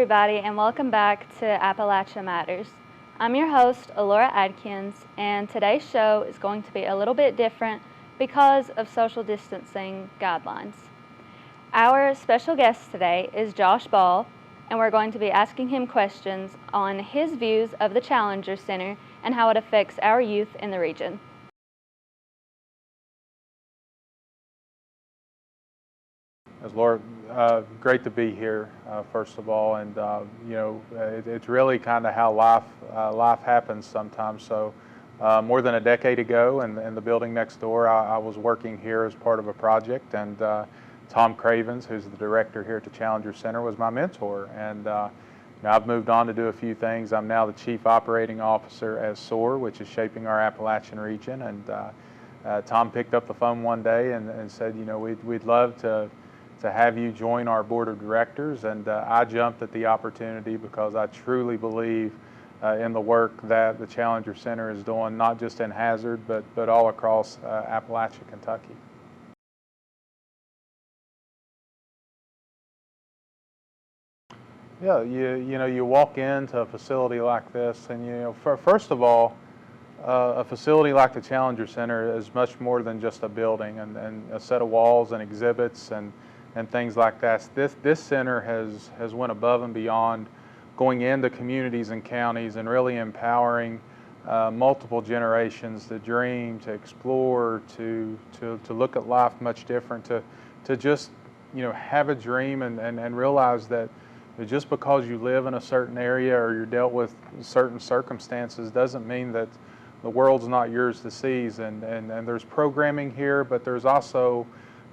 everybody, and welcome back to Appalachia Matters. I'm your host, Alora Adkins, and today's show is going to be a little bit different because of social distancing guidelines. Our special guest today is Josh Ball, and we're going to be asking him questions on his views of the Challenger Center and how it affects our youth in the region. Laura, great to be here, first of all, and it's really kind of how life happens sometimes. So, more than a decade ago, in the building next door, I was working here as part of a project, and Tom Cravens, who's the director here at the Challenger Center, was my mentor. And I've moved on to do a few things. I'm now the Chief Operating Officer at SOAR, which is shaping our Appalachian region. And Tom picked up the phone one day and said, we'd love to have you join our board of directors, and I jumped at the opportunity because I truly believe in the work that the Challenger Center is doing, not just in Hazard, but all across Appalachia, Kentucky. Yeah, you walk into a facility like this, and first of all, a facility like the Challenger Center is much more than just a building and a set of walls and exhibits and things like that. This center has went above and beyond, going into communities and counties and really empowering multiple generations to dream, to explore, to look at life much different, to just have a dream and realize that just because you live in a certain area or you're dealt with certain circumstances doesn't mean that the world's not yours to seize. And there's programming here, but there's also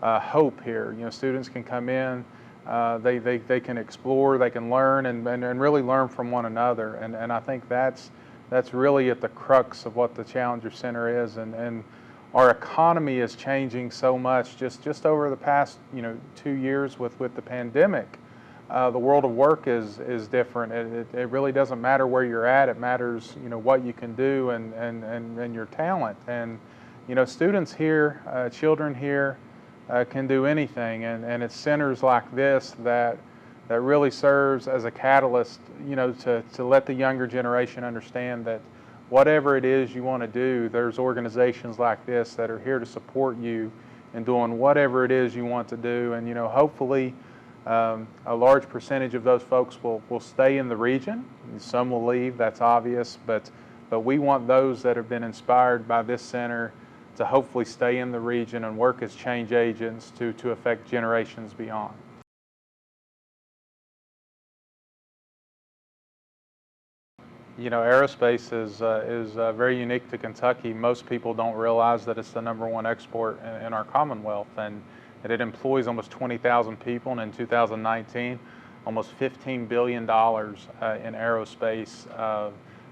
hope here. Students can come in, they can explore, they can learn, and really learn from one another. And I think that's really at the crux of what the Challenger Center is. And our economy is changing so much just over the past 2 years with the pandemic. The world of work is different. It really doesn't matter where you're at. It matters what you can do and your talent. And students here, children here, can do anything, and it's centers like this that really serves as a catalyst, to let the younger generation understand that whatever it is you want to do, there's organizations like this that are here to support you in doing whatever it is you want to do. And hopefully a large percentage of those folks will stay in the region. Some will leave, that's obvious, but we want those that have been inspired by this center to hopefully stay in the region and work as change agents to affect generations beyond. Aerospace is very unique to Kentucky. Most people don't realize that it's the #1 export in our Commonwealth, and it employs almost 20,000 people, and in 2019, almost $15 billion in aerospace.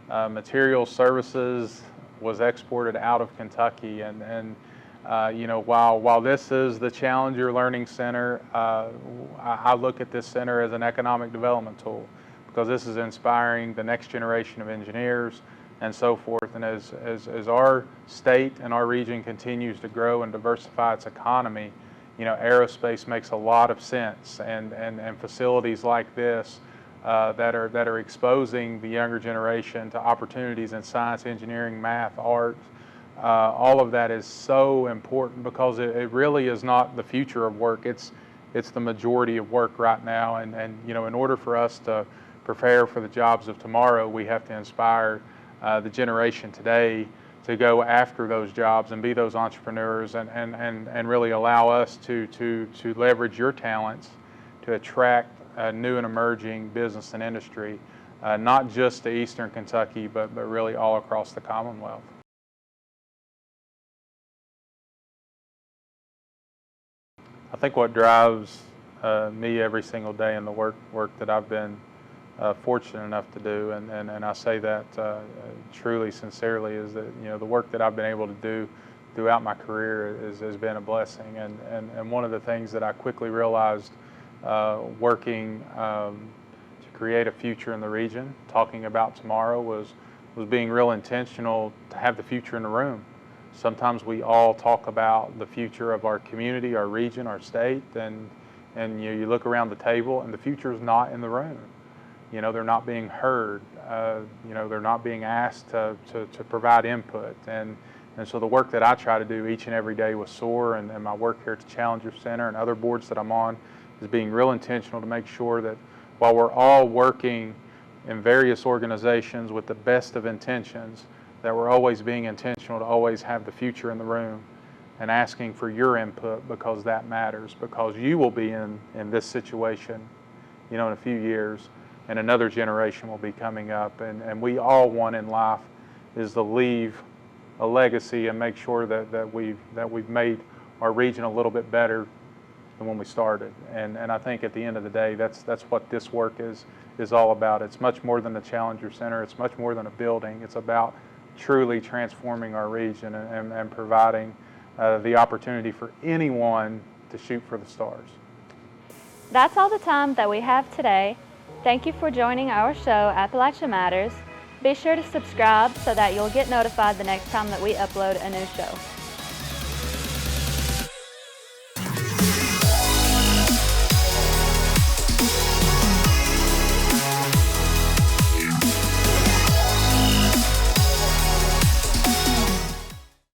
Material services was exported out of Kentucky, and while this is the Challenger Learning Center, I look at this center as an economic development tool, because this is inspiring the next generation of engineers and so forth. And as our state and our region continues to grow and diversify its economy, aerospace makes a lot of sense, and facilities like this that are exposing the younger generation to opportunities in science, engineering, math, art, all of that is so important, because it really is not the future of work. It's the majority of work right now, and in order for us to prepare for the jobs of tomorrow, we have to inspire the generation today to go after those jobs and be those entrepreneurs, and really allow us to leverage your talents to attract new and emerging business and industry, not just to Eastern Kentucky, but really all across the Commonwealth. I think what drives me every single day in the work that I've been fortunate enough to do, and I say that truly, sincerely, is that the work that I've been able to do throughout my career has been a blessing. And one of the things that I quickly realized working to create a future in the region, talking about tomorrow, was being real intentional to have the future in the room. Sometimes we all talk about the future of our community, our region, our state, and you look around the table and the future is not in the room. You know, they're not being heard. You know, they're not being asked to provide input. And so the work that I try to do each and every day with SOAR and my work here at the Challenger Center and other boards that I'm on is being real intentional to make sure that while we're all working in various organizations with the best of intentions, that we're always being intentional to always have the future in the room and asking for your input, because that matters, because you will be in this situation, you know, in a few years, and another generation will be coming up, and we all want in life is to leave a legacy and make sure that we've made our region a little bit better than when we started. And I think at the end of the day, that's what this work is all about. It's much more than the Challenger Center. It's much more than a building. It's about truly transforming our region and providing the opportunity for anyone to shoot for the stars. That's all the time that we have today. Thank you for joining our show, Appalachia Matters. Be sure to subscribe so that you'll get notified the next time that we upload a new show.